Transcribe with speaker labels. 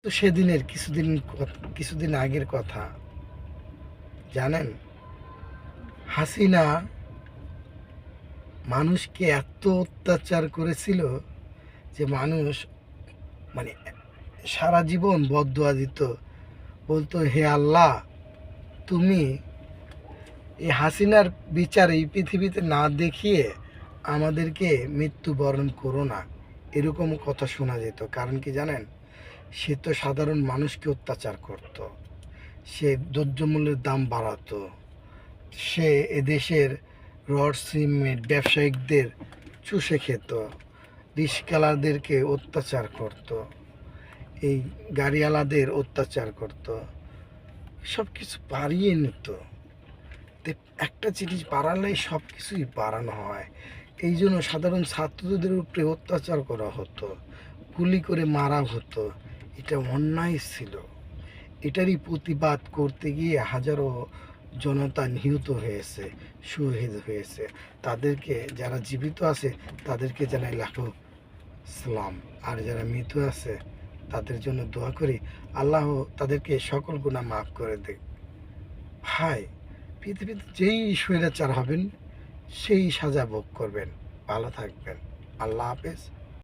Speaker 1: তো সেদিনের কিছুদিন আগের কথা জানেন, হাসিনা মানুষকে এত অত্যাচার করেছিল যে মানুষ মানে সারা জীবন বদদোয়া দিত, বলতো হে আল্লাহ, তুমি এই হাসিনার বিচার এই পৃথিবীতে না দেখিয়ে আমাদেরকে মৃত্যুবরণ করো না। এরকম কথা শোনা যেত। কারণ কি জানেন, সে তো সাধারণ মানুষকে অত্যাচার করত, সে দ্রব্যমূল্যের দাম বাড়াতো, সে এদেশের রড সিমেন্ট ব্যবসায়িকদের চুষে খেত, রিস্কালাদেরকে অত্যাচার করত, এই গাড়িওয়ালাদের অত্যাচার করত, সব কিছু বাড়িয়ে নিত। একটা জিনিস বাড়ালেই সব কিছুই বাড়ানো হয়। এই জন্য সাধারণ ছাত্রদের উপরে অত্যাচার করা হতো, গুলি করে মারা হতো। এটা অন্যায় ছিল। এটারই প্রতিবাদ করতে গিয়ে হাজারো জনতা নিহত হয়েছে, শহীদ হয়েছে। তাদেরকে, যারা জীবিত আছে তাদেরকে জানাই লাখো সালাম, আর যারা মৃত আছে তাদের জন্য দোয়া করি আল্লাহ তাদেরকে সকল গুনাহ মাফ করে দেয়। ভাই, পৃথিবীতে যেই স্বৈরাচার হবেন সেই সাজা ভোগ করবেন। ভালো থাকবেন। আল্লাহ হাফেজ।